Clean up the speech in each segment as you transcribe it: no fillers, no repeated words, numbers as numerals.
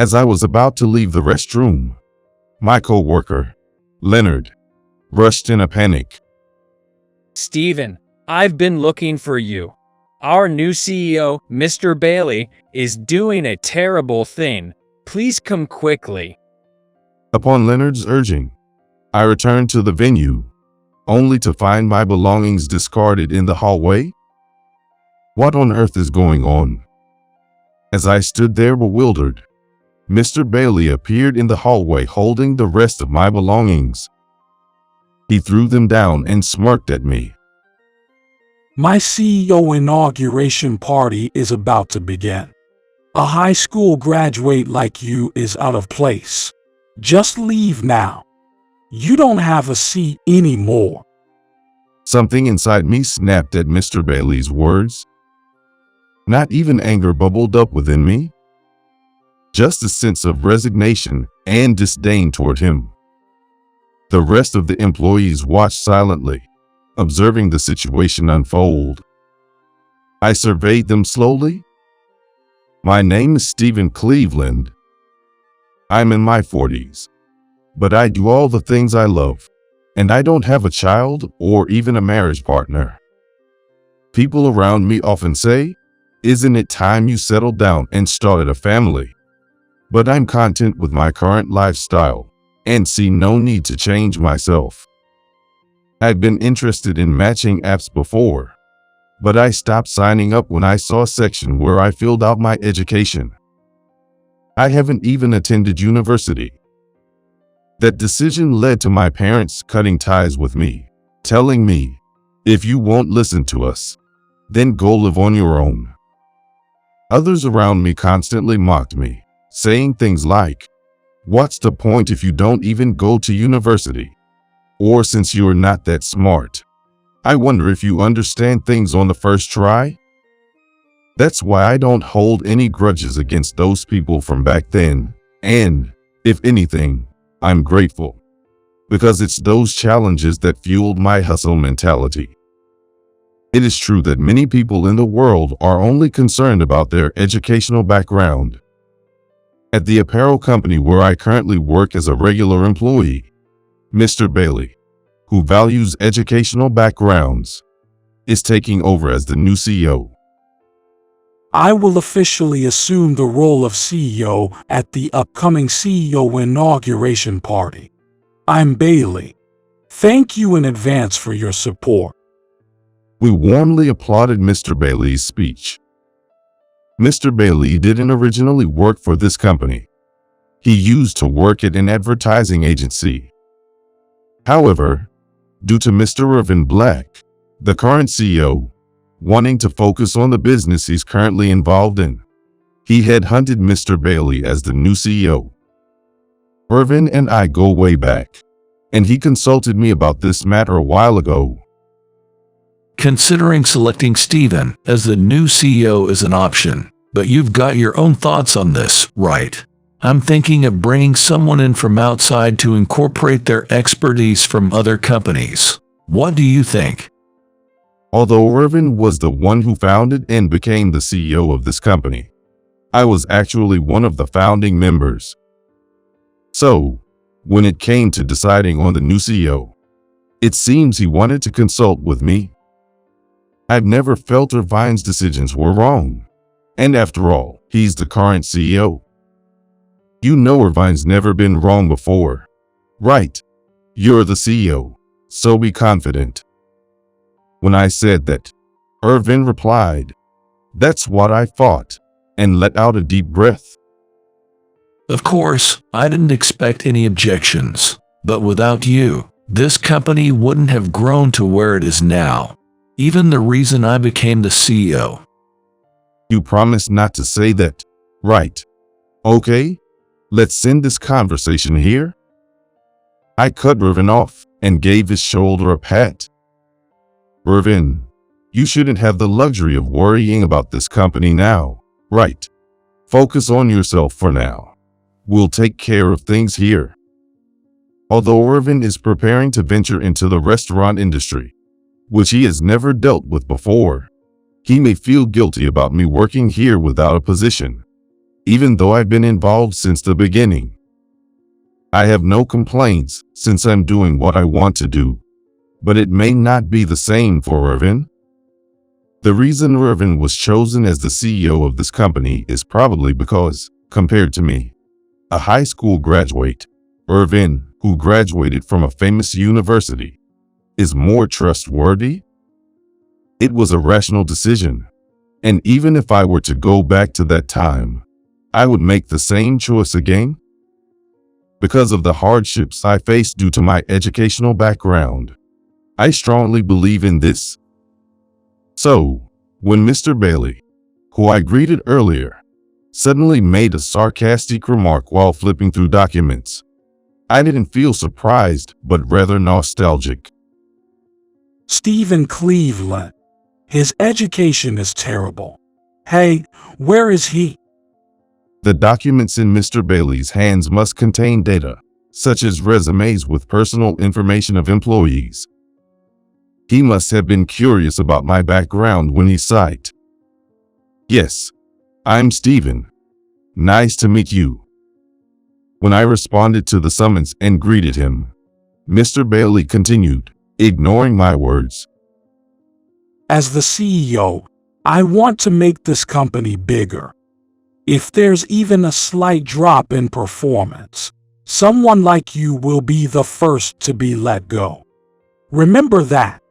As I was about to leave the restroom, my co-worker, Leonard, rushed in a panic. Steven, I've been looking for you. Our new CEO, Mr. Bailey, is doing a terrible thing. Please come quickly. Upon Leonard's urging, I returned to the venue, only to find my belongings discarded in the hallway. What on earth is going on? As I stood there bewildered, Mr. Bailey appeared in the hallway holding the rest of my belongings. He threw them down and smirked at me. My CEO inauguration party is about to begin. A high school graduate like you is out of place. Just leave now. You don't have a seat anymore. Something inside me snapped at Mr. Bailey's words. Not even anger bubbled up within me. Just a sense of resignation and disdain toward him. The rest of the employees watched silently, observing the situation unfold. I surveyed them slowly. My name is Stephen Cleveland. I'm in my 40s, but I do all the things I love, and I don't have a child or even a marriage partner. People around me often say, "Isn't it time you settled down and started a family?" But I'm content with my current lifestyle and see no need to change myself. I've been interested in matching apps before, but I stopped signing up when I saw a section where I filled out my education. I haven't even attended university. That decision led to my parents cutting ties with me, telling me, "If you won't listen to us, then go live on your own." Others around me constantly mocked me, saying things like, "What's the point if you don't even go to university? Or since you're not that smart, I wonder if you understand things on the first try?" That's why I don't hold any grudges against those people from back then, and, if anything, I'm grateful, because it's those challenges that fueled my hustle mentality. It is true that many people in the world are only concerned about their educational background. At the apparel company where I currently work as a regular employee, Mr. Bailey, who values educational backgrounds, is taking over as the new CEO. I will officially assume the role of CEO at the upcoming CEO inauguration party. I'm Bailey. Thank you in advance for your support. We warmly applauded Mr. Bailey's speech. Mr. Bailey didn't originally work for this company. He used to work at an advertising agency. However, due to Mr. Irvin Black, the current CEO, wanting to focus on the business he's currently involved in, he headhunted Mr. Bailey as the new CEO. Irvin and I go way back, and he consulted me about this matter a while ago. Considering selecting Steven as the new CEO is an option, but you've got your own thoughts on this, right? I'm thinking of bringing someone in from outside to incorporate their expertise from other companies. What do you think? Although Irvin was the one who founded and became the CEO of this company, I was actually one of the founding members. So, when it came to deciding on the new CEO, it seems he wanted to consult with me. I've never felt Irvine's decisions were wrong. And after all, he's the current CEO. You know Irvine's never been wrong before. Right? You're the CEO, so be confident. When I said that, Irvin replied, "That's what I thought," and let out a deep breath. Of course, I didn't expect any objections, but without you, this company wouldn't have grown to where it is now. Even the reason I became the CEO. You promised not to say that, right? Okay, let's end this conversation here. I cut Irvin off and gave his shoulder a pat. Irvin, you shouldn't have the luxury of worrying about this company now, right? Focus on yourself for now. We'll take care of things here. Although Irvin is preparing to venture into the restaurant industry, which he has never dealt with before, he may feel guilty about me working here without a position, even though I've been involved since the beginning. I have no complaints since I'm doing what I want to do, but it may not be the same for Irvin. The reason Irvin was chosen as the CEO of this company is probably because, compared to me, a high school graduate, Irvin, who graduated from a famous university, is more trustworthy. It was a rational decision, and even if I were to go back to that time, I would make the same choice again. Because of the hardships I faced due to my educational background, I strongly believe in this. So, when Mr. Bailey, who I greeted earlier, suddenly made a sarcastic remark while flipping through documents, I didn't feel surprised, but rather nostalgic. Stephen Cleveland. His education is terrible. Hey, where is he? The documents in Mr. Bailey's hands must contain data, such as resumes with personal information of employees. He must have been curious about my background when he sighed. Yes, I'm Stephen. Nice to meet you. When I responded to the summons and greeted him, Mr. Bailey continued, ignoring my words. As the CEO, I want to make this company bigger. If there's even a slight drop in performance, someone like you will be the first to be let go. Remember that.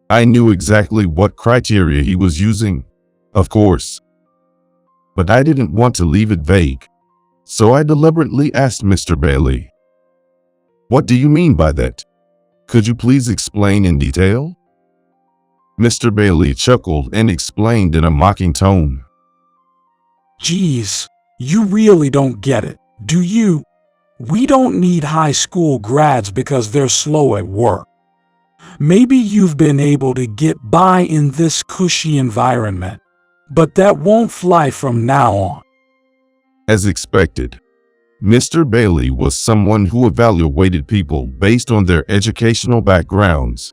I knew exactly what criteria he was using, of course. But I didn't want to leave it vague, so I deliberately asked Mr. Bailey, "What do you mean by that? Could you please explain in detail?" Mr. Bailey chuckled and explained in a mocking tone. Geez, you really don't get it, do you? We don't need high school grads because they're slow at work. Maybe you've been able to get by in this cushy environment, but that won't fly from now on. As expected, Mr. Bailey was someone who evaluated people based on their educational backgrounds.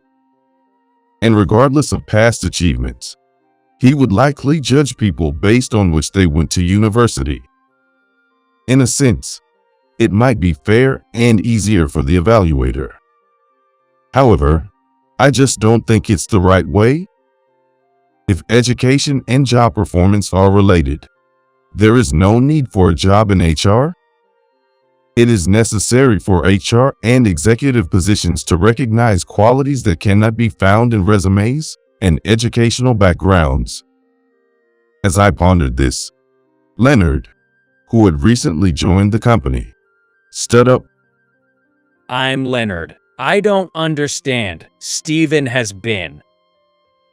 And regardless of past achievements, he would likely judge people based on which they went to university. In a sense, it might be fair and easier for the evaluator. However, I just don't think it's the right way. If education and job performance are related, there is no need for a job in HR. It is necessary for HR and executive positions to recognize qualities that cannot be found in resumes and educational backgrounds. As I pondered this, Leonard, who had recently joined the company, stood up. I'm Leonard. I don't understand. Stephen has been.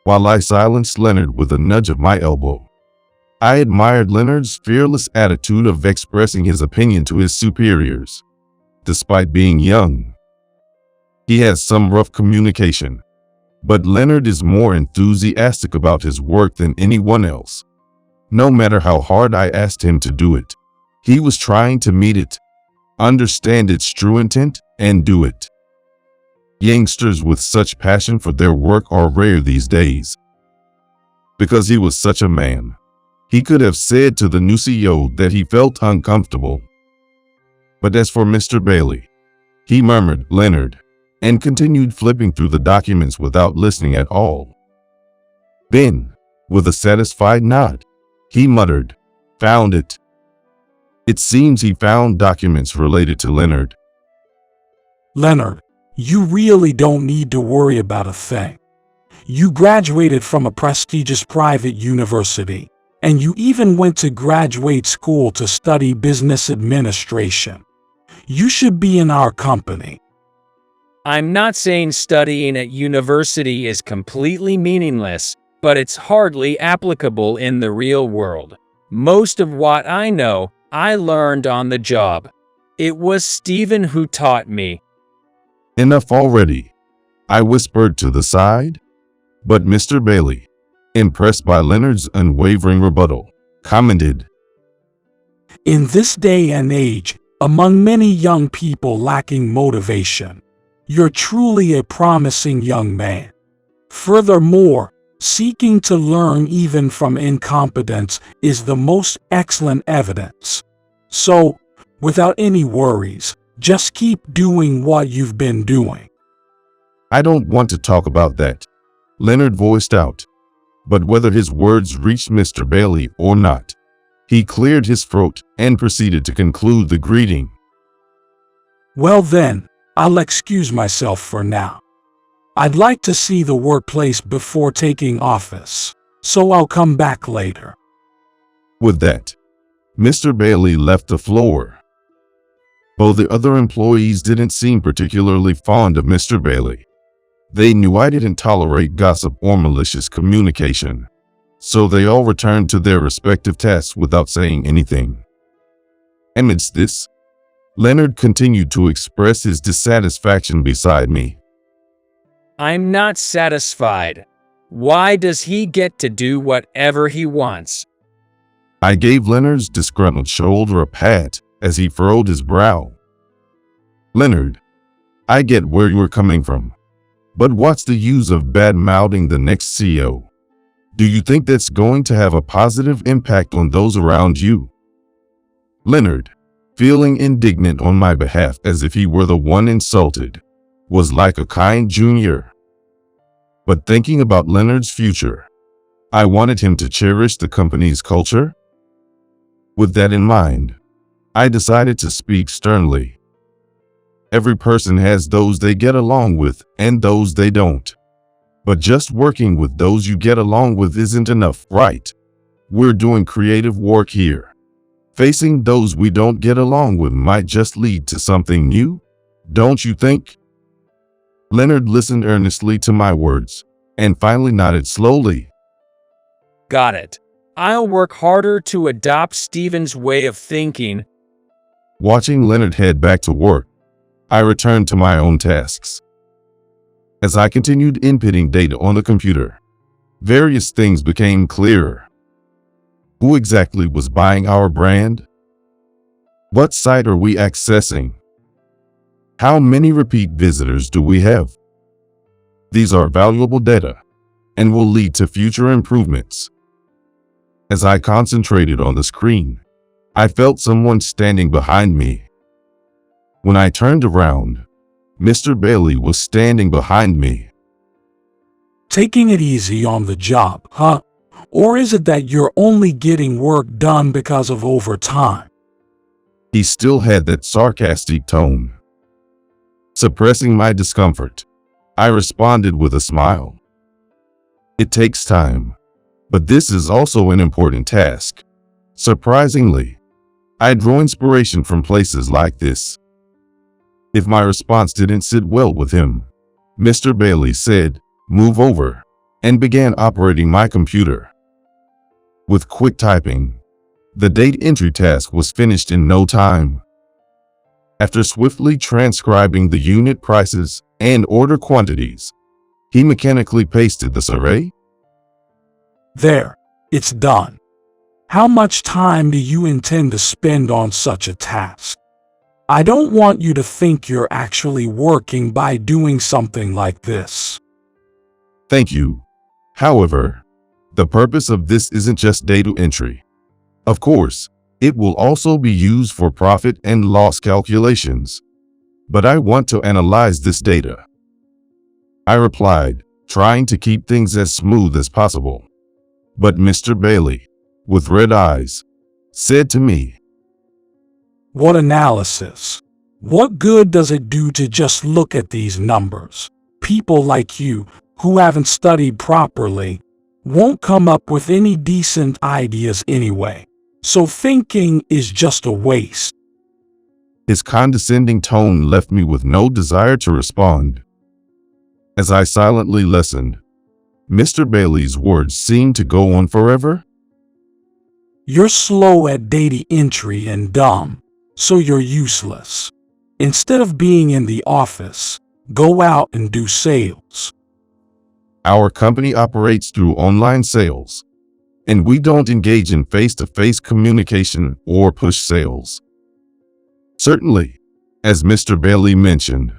While I silenced Leonard with a nudge of my elbow, I admired Leonard's fearless attitude of expressing his opinion to his superiors. Despite being young, he has some rough communication, but Leonard is more enthusiastic about his work than anyone else. No matter how hard I asked him to do it, he was trying to meet it, understand its true intent, and do it. Youngsters with such passion for their work are rare these days. Because he was such a man, he could have said to the new CEO that he felt uncomfortable. But as for Mr. Bailey, he murmured, "Leonard," and continued flipping through the documents without listening at all. Then, with a satisfied nod, he muttered, "Found it." It seems he found documents related to Leonard. Leonard, you really don't need to worry about a thing. You graduated from a prestigious private university, and you even went to graduate school to study business administration. You should be in our company. I'm not saying studying at university is completely meaningless, but it's hardly applicable in the real world. Most of what I know, I learned on the job. It was Stephen who taught me. "Enough already," I whispered to the side. But Mr. Bailey, impressed by Leonard's unwavering rebuttal, commented, In this day and age, among many young people lacking motivation, you're truly a promising young man. Furthermore, Seeking to learn even from incompetence is the most excellent evidence. So, without any worries, just keep doing what you've been doing. I don't want to talk about that, Leonard voiced out. But whether his words reached Mr. Bailey or not, he cleared his throat and proceeded to conclude the greeting. Well then, I'll excuse myself for now. I'd like to see the workplace before taking office, so I'll come back later. With that, Mr. Bailey left the floor. Though the other employees didn't seem particularly fond of Mr. Bailey, they knew I didn't tolerate gossip or malicious communication, so they all returned to their respective tasks without saying anything. Amidst this, Leonard continued to express his dissatisfaction beside me. I'm not satisfied. Why does he get to do whatever he wants? I gave Leonard's disgruntled shoulder a pat as he furrowed his brow. Leonard, I get where you're coming from, but what's the use of bad-mouthing the next CEO? Do you think that's going to have a positive impact on those around you? Leonard, feeling indignant on my behalf as if he were the one insulted, was like a kind junior. But thinking about Leonard's future, I wanted him to cherish the company's culture. With that in mind, I decided to speak sternly. Every person has those they get along with and those they don't. But just working with those you get along with isn't enough, right? We're doing creative work here. Facing those we don't get along with might just lead to something new, don't you think? Leonard listened earnestly to my words and finally nodded slowly. Got it. I'll work harder to adopt Steven's way of thinking. Watching Leonard head back to work, I returned to my own tasks. As I continued inputting data on the computer, various things became clearer. Who exactly was buying our brand? What site are we accessing? How many repeat visitors do we have? These are valuable data and will lead to future improvements. As I concentrated on the screen, I felt someone standing behind me. When I turned around, Mr. Bailey was standing behind me. Taking it easy on the job, huh? Or is it that you're only getting work done because of overtime? He still had that sarcastic tone. Suppressing my discomfort, I responded with a smile. It takes time, but this is also an important task. Surprisingly, I draw inspiration from places like this. If my response didn't sit well with him, Mr. Bailey said, "Move over," and began operating my computer. With quick typing, the date entry task was finished in no time. After swiftly transcribing the unit prices and order quantities, he mechanically pasted this array. There, it's done. How much time do you intend to spend on such a task? I don't want you to think you're actually working by doing something like this. Thank you. However, the purpose of this isn't just data entry. Of course, it will also be used for profit and loss calculations. But I want to analyze this data. I replied, trying to keep things as smooth as possible. But Mr. Bailey, with red eyes, said to me, What analysis? What good does it do to just look at these numbers? People like you, who haven't studied properly, won't come up with any decent ideas anyway. So thinking is just a waste. His condescending tone left me with no desire to respond. As I silently listened, Mr. Bailey's words seemed to go on forever. You're slow at data entry and dumb, so you're useless. Instead of being in the office, go out and do sales. Our company operates through online sales, and we don't engage in face-to-face communication or push sales. Certainly, as Mr. Bailey mentioned,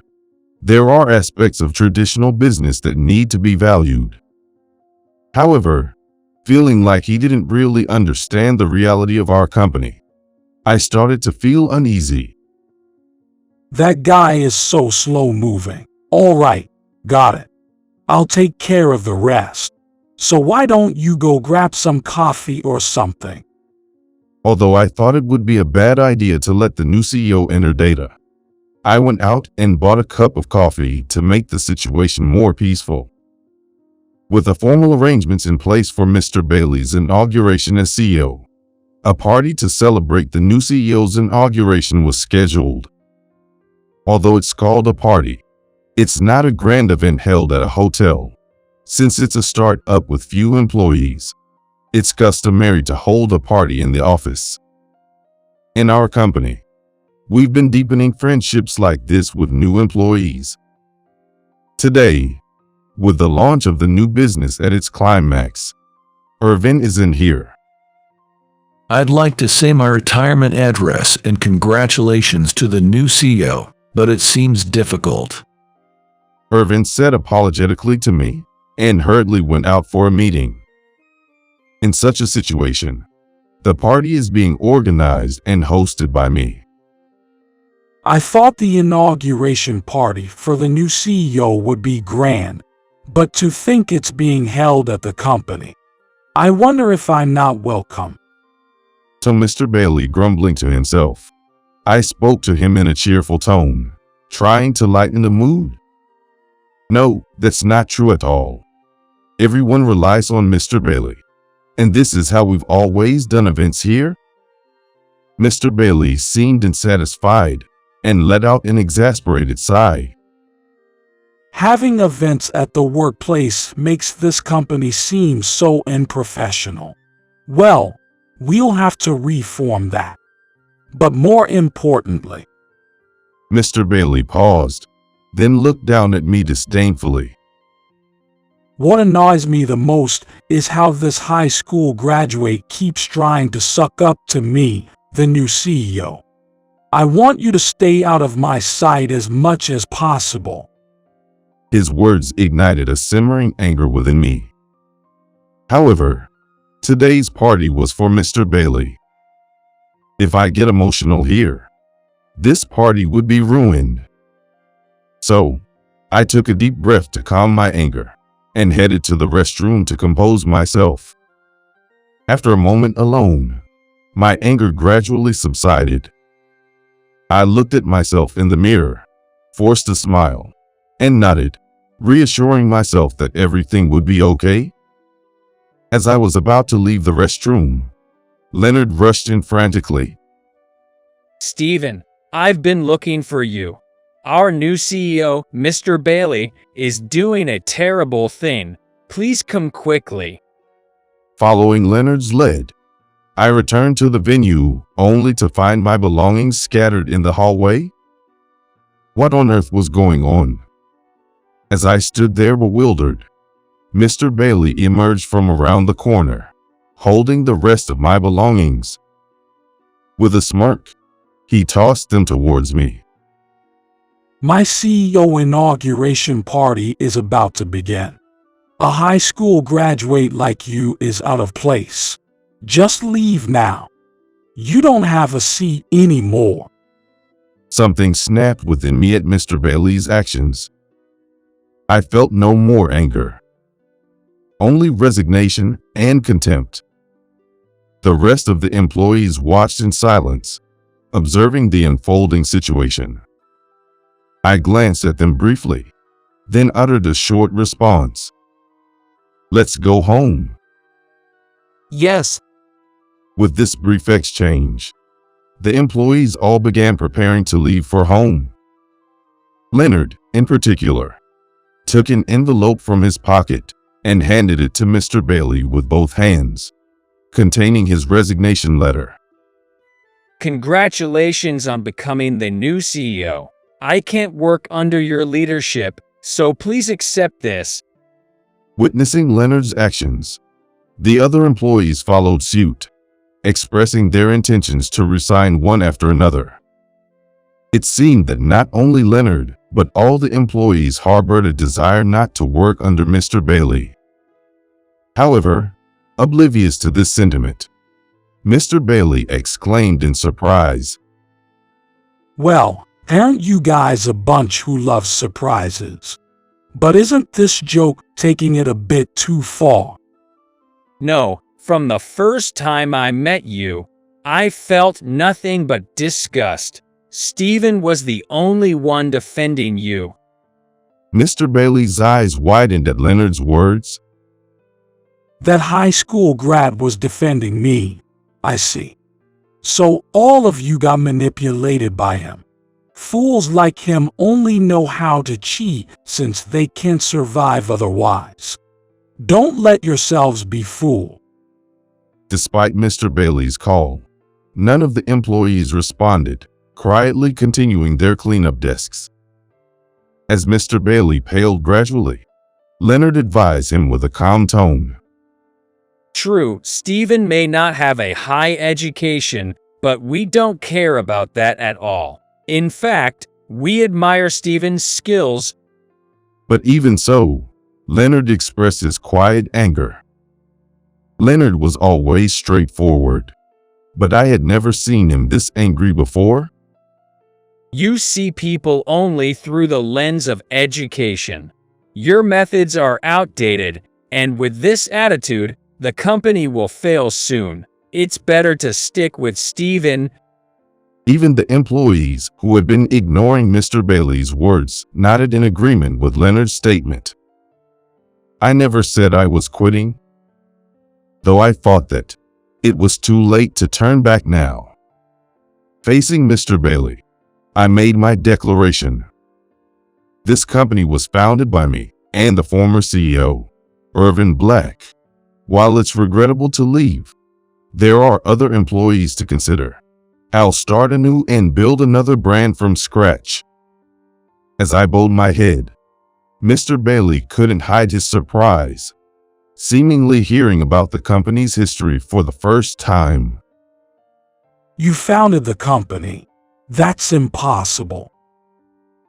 there are aspects of traditional business that need to be valued. However, feeling like he didn't really understand the reality of our company, I started to feel uneasy. That guy is so slow moving. All right, got it. I'll take care of the rest. So why don't you go grab some coffee or something? Although I thought it would be a bad idea to let the new CEO enter data, I went out and bought a cup of coffee to make the situation more peaceful. With the formal arrangements in place for Mr. Bailey's inauguration as CEO, a party to celebrate the new CEO's inauguration was scheduled. Although it's called a party, it's not a grand event held at a hotel. Since it's a start-up with few employees, it's customary to hold a party in the office. In our company, we've been deepening friendships like this with new employees. Today, with the launch of the new business at its climax, Irvin isn't here. I'd like to say my retirement address and congratulations to the new CEO, but it seems difficult. Irvin said apologetically to me and hurriedly went out for a meeting. In such a situation, the party is being organized and hosted by me. I thought the inauguration party for the new CEO would be grand, but to think it's being held at the company. I wonder if I'm not welcome. To Mr. Bailey, grumbling to himself, I spoke to him in a cheerful tone, trying to lighten the mood. No, that's not true at all. Everyone relies on Mr. Bailey, and this is how we've always done events here. Mr. Bailey seemed unsatisfied and let out an exasperated sigh. Having events at the workplace makes this company seem so unprofessional. Well, we'll have to reform that. But more importantly, Mr. Bailey paused, then looked down at me disdainfully. what annoys me the most is how this high school graduate keeps trying to suck up to me, the new CEO. I want you to stay out of my sight as much as possible. His words ignited a simmering anger within me. However, today's party was for Mr. Bailey. If I get emotional here, this party would be ruined. So, I took a deep breath to calm my anger and headed to the restroom to compose myself. After a moment alone, my anger gradually subsided. I looked at myself in the mirror, forced a smile, and nodded, reassuring myself that everything would be okay. As I was about to leave the restroom, Leonard rushed in frantically. Steven, I've been looking for you. Our new CEO, Mr. Bailey, is doing a terrible thing. Please come quickly. Following Leonard's lead, I returned to the venue only to find my belongings scattered in the hallway. What on earth was going on? As I stood there bewildered, Mr. Bailey emerged from around the corner, holding the rest of my belongings. With a smirk, he tossed them towards me. My CEO inauguration party is about to begin. A high school graduate like you is out of place. Just leave now. You don't have a seat anymore. Something snapped within me at Mr. Bailey's actions. I felt no more anger, only resignation and contempt. The rest of the employees watched in silence, observing the unfolding situation. I glanced at them briefly, then uttered a short response. "Let's go home." Yes. With this brief exchange, the employees all began preparing to leave for home. Leonard, in particular, took an envelope from his pocket and handed it to Mr. Bailey with both hands, containing his resignation letter. Congratulations on becoming the new CEO. I can't work under your leadership, so please accept this. Witnessing Leonard's actions, the other employees followed suit, expressing their intentions to resign one after another. It seemed that not only Leonard, but all the employees harbored a desire not to work under Mr. Bailey. However, oblivious to this sentiment, Mr. Bailey exclaimed in surprise, Well, aren't you guys a bunch who loves surprises? But isn't this joke taking it a bit too far? No, from the first time I met you, I felt nothing but disgust. Stephen was the only one defending you. Mr. Bailey's eyes widened at Leonard's words. That high school grad was defending me, I see. So all of you got manipulated by him. Fools like him only know how to cheat since they can't survive otherwise. Don't let yourselves be fooled. Despite Mr. Bailey's call, none of the employees responded, quietly continuing their cleanup desks. As Mr. Bailey paled gradually, Leonard advised him with a calm tone. True, Stephen may not have a high education, but we don't care about that at all. In fact, we admire Stephen's skills. But even so, Leonard expressed his quiet anger. Leonard was always straightforward, but I had never seen him this angry before. You see people only through the lens of education. Your methods are outdated, and with this attitude, the company will fail soon. It's better to stick with Stephen. Even the employees who had been ignoring Mr. Bailey's words nodded in agreement with Leonard's statement. I never said I was quitting, though I thought that it was too late to turn back now. Facing Mr. Bailey, I made my declaration. This company was founded by me and the former CEO, Irvin Black. While it's regrettable to leave, there are other employees to consider. I'll start anew and build another brand from scratch. As I bowed my head, Mr. Bailey couldn't hide his surprise, seemingly hearing about the company's history for the first time. You founded the company. That's impossible.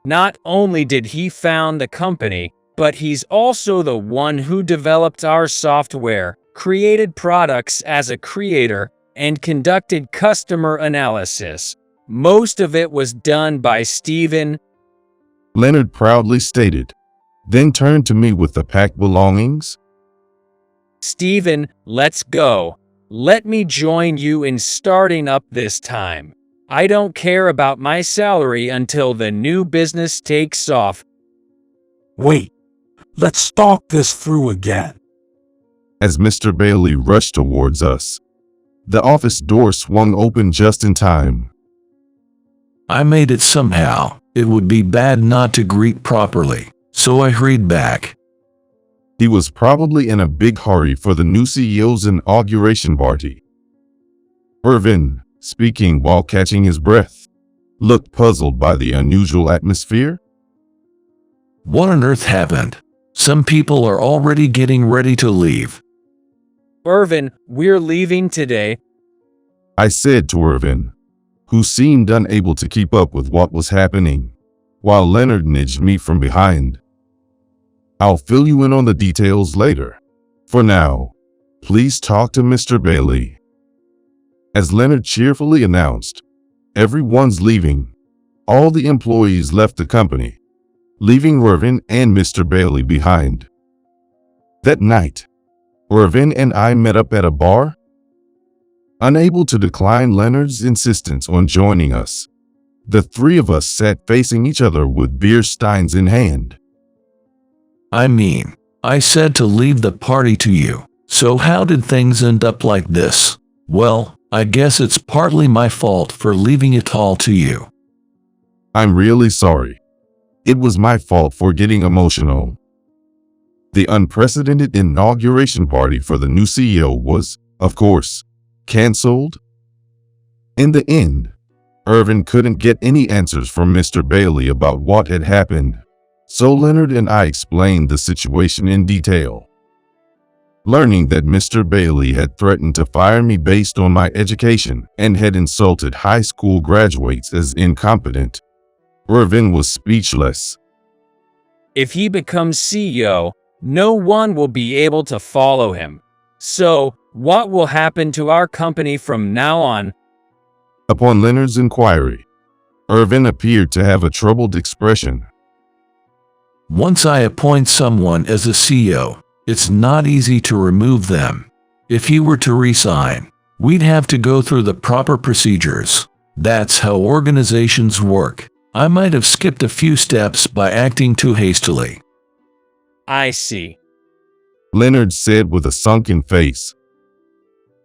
Not only did he found the company, but he's also the one who developed our software, created products as a creator, and conducted customer analysis. Most of it was done by Stephen. Leonard proudly stated, then turned to me with the packed belongings. Stephen, let's go. Let me join you in starting up this time. I don't care about my salary until the new business takes off. Wait, let's talk this through again. As Mr. Bailey rushed towards us, the office door swung open just in time. I made it somehow. It would be bad not to greet properly, so I hurried back. He was probably in a big hurry for the new CEO's inauguration party. Irvin, speaking while catching his breath, looked puzzled by the unusual atmosphere. What on earth happened? Some people are already getting ready to leave. Irvin, we're leaving today. I said to Irvin, who seemed unable to keep up with what was happening, while Leonard nudged me from behind. I'll fill you in on the details later. For now, please talk to Mr. Bailey. As Leonard cheerfully announced, everyone's leaving. All the employees left the company, leaving Irvin and Mr. Bailey behind. That night, Irvin and I met up at a bar. Unable to decline Leonard's insistence on joining us, the three of us sat facing each other with beer steins in hand. I said to leave the party to you. So how did things end up like this? Well, I guess it's partly my fault for leaving it all to you. I'm really sorry. It was my fault for getting emotional. The unprecedented inauguration party for the new CEO was, of course, canceled. In the end, Irvin couldn't get any answers from Mr. Bailey about what had happened, so Leonard and I explained the situation in detail. Learning that Mr. Bailey had threatened to fire me based on my education and had insulted high school graduates as incompetent, Irvin was speechless. If he becomes CEO, no one will be able to follow him. So, what will happen to our company from now on? Upon Leonard's inquiry, Irvin appeared to have a troubled expression. Once I appoint someone as a CEO, it's not easy to remove them. If he were to resign, we'd have to go through the proper procedures. That's how organizations work. I might have skipped a few steps by acting too hastily. I see. Leonard said with a sunken face.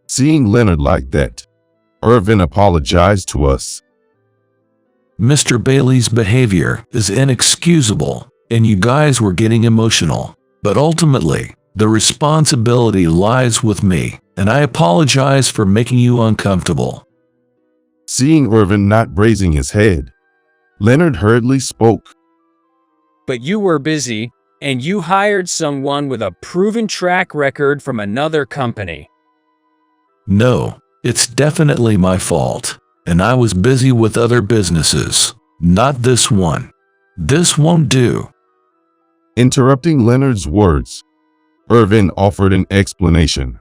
Seeing Leonard like that, Irvin apologized to us. Mr. Bailey's behavior is inexcusable, and you guys were getting emotional. But ultimately, the responsibility lies with me, and I apologize for making you uncomfortable. Seeing Irvin not raising his head, Leonard hurriedly spoke. But you were busy, and you hired someone with a proven track record from another company. No, it's definitely my fault, and I was busy with other businesses, not this one. This won't do. Interrupting Leonard's words, Irvin offered an explanation.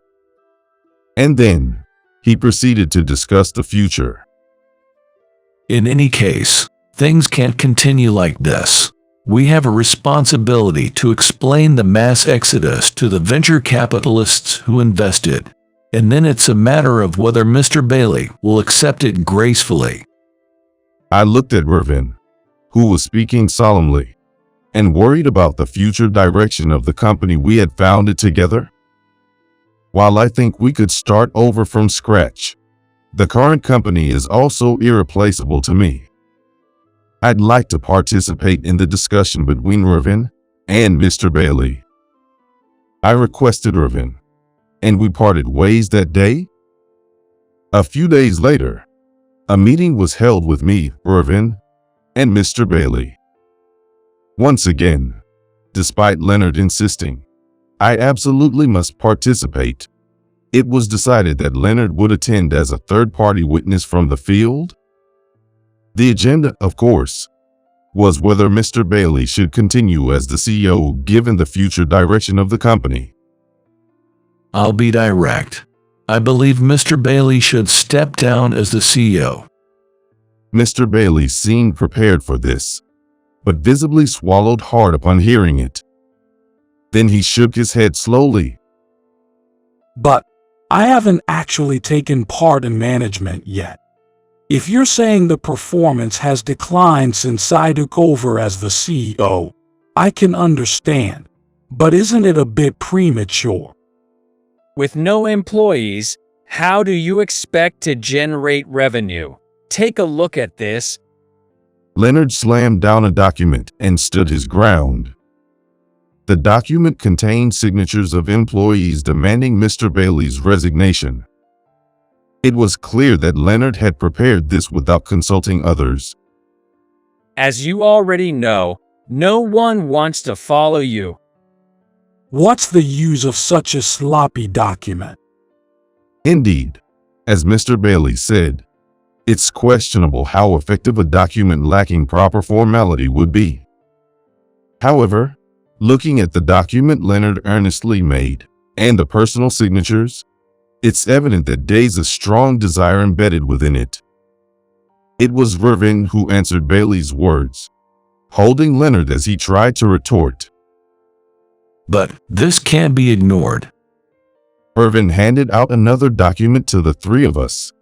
And then, he proceeded to discuss the future. In any case, things can't continue like this. We have a responsibility to explain the mass exodus to the venture capitalists who invested, and then it's a matter of whether Mr. Bailey will accept it gracefully. I looked at Irvin, who was speaking solemnly, and worried about the future direction of the company we had founded together. While I think we could start over from scratch, the current company is also irreplaceable to me. I'd like to participate in the discussion between Irvin and Mr. Bailey. I requested Irvin, and we parted ways that day. A few days later, a meeting was held with me, Irvin, and Mr. Bailey. Once again, despite Leonard insisting, I absolutely must participate. It was decided that Leonard would attend as a third-party witness from the field. The agenda, of course, was whether Mr. Bailey should continue as the CEO given the future direction of the company. I'll be direct. I believe Mr. Bailey should step down as the CEO. Mr. Bailey seemed prepared for this, but visibly swallowed hard upon hearing it. Then he shook his head slowly. But I haven't actually taken part in management yet. If you're saying the performance has declined since I took over as the CEO, I can understand. But isn't it a bit premature? With no employees, how do you expect to generate revenue? Take a look at this. Leonard slammed down a document and stood his ground. The document contained signatures of employees demanding Mr. Bailey's resignation. It was clear that Leonard had prepared this without consulting others. As you already know, no one wants to follow you. What's the use of such a sloppy document? Indeed, as Mr. Bailey said, it's questionable how effective a document lacking proper formality would be. However, looking at the document Leonard earnestly made, and the personal signatures, it's evident that there's a strong desire embedded within it. It was Irvin who answered Bailey's words, holding Leonard as he tried to retort. But this can't be ignored. Irvin handed out another document to the three of us.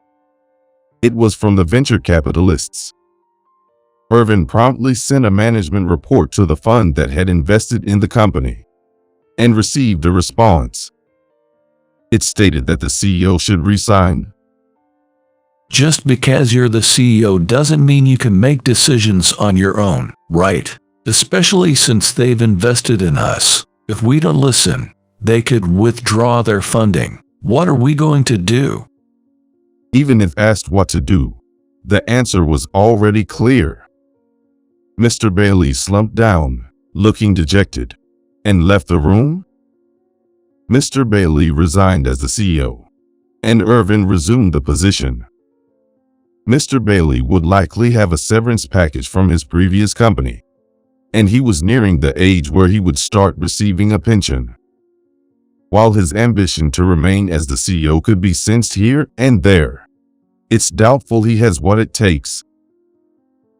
It was from the venture capitalists. Irvin promptly sent a management report to the fund that had invested in the company and received a response. It stated that the CEO should resign. Just because you're the CEO doesn't mean you can make decisions on your own, right? Especially since they've invested in us. If we don't listen, they could withdraw their funding. What are we going to do? Even if asked what to do, the answer was already clear. Mr. Bailey slumped down, looking dejected, and left the room. Mr. Bailey resigned as the CEO, and Irvin resumed the position. Mr. Bailey would likely have a severance package from his previous company, and he was nearing the age where he would start receiving a pension. While his ambition to remain as the CEO could be sensed here and there, it's doubtful he has what it takes.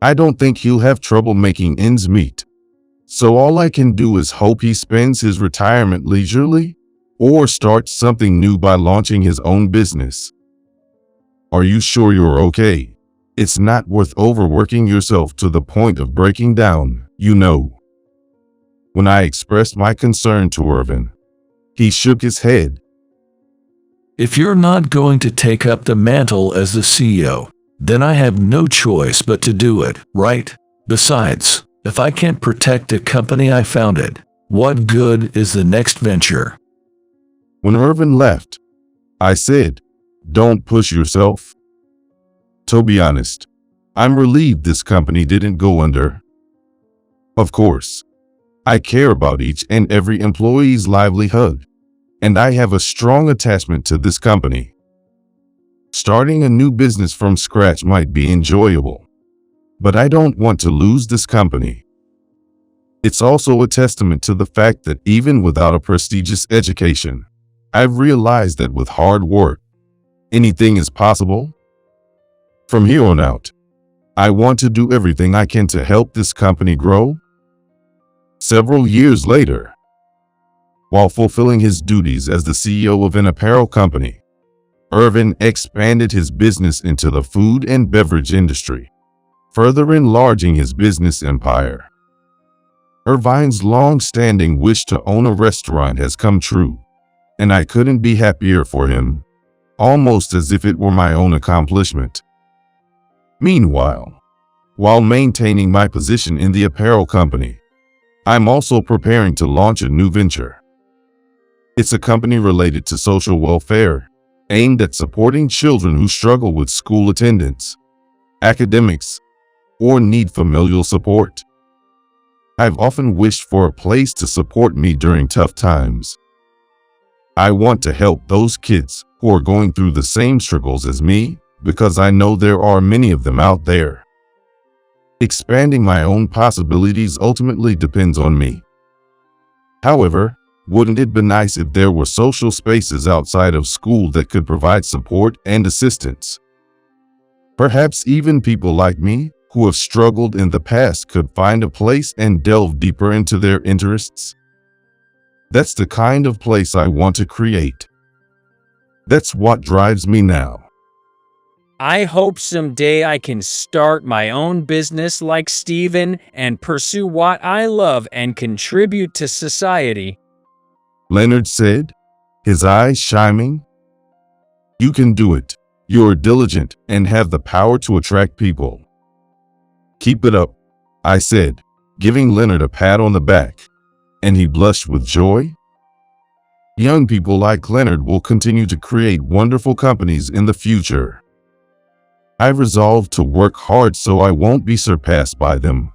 I don't think he'll have trouble making ends meet. So all I can do is hope he spends his retirement leisurely or starts something new by launching his own business. Are you sure you're okay? It's not worth overworking yourself to the point of breaking down, you know. When I expressed my concern to Irvin, he shook his head. If you're not going to take up the mantle as the CEO, then I have no choice but to do it, right? Besides, if I can't protect the company I founded, what good is the next venture? When Irvin left, I said, "Don't push yourself." To be honest, I'm relieved this company didn't go under. Of course, I care about each and every employee's livelihood, and I have a strong attachment to this company. Starting a new business from scratch might be enjoyable, but I don't want to lose this company. It's also a testament to the fact that even without a prestigious education, I've realized that with hard work, anything is possible. From here on out, I want to do everything I can to help this company grow. Several years later, while fulfilling his duties as the CEO of an apparel company, Irvin expanded his business into the food and beverage industry, further enlarging his business empire. Irvin's long-standing wish to own a restaurant has come true, and I couldn't be happier for him, almost as if it were my own accomplishment. Meanwhile, while maintaining my position in the apparel company, I'm also preparing to launch a new venture. It's a company related to social welfare, aimed at supporting children who struggle with school attendance, academics, or need familial support. I've often wished for a place to support me during tough times. I want to help those kids who are going through the same struggles as me, because I know there are many of them out there. Expanding my own possibilities ultimately depends on me. However, wouldn't it be nice if there were social spaces outside of school that could provide support and assistance? Perhaps even people like me, who have struggled in the past, could find a place and delve deeper into their interests. That's the kind of place I want to create. That's what drives me now. I hope someday I can start my own business like Steven and pursue what I love and contribute to society. Leonard said, his eyes shining. You can do it. You're diligent and have the power to attract people. Keep it up, I said, giving Leonard a pat on the back, and he blushed with joy. Young people like Leonard will continue to create wonderful companies in the future. I resolved to work hard so I won't be surpassed by them.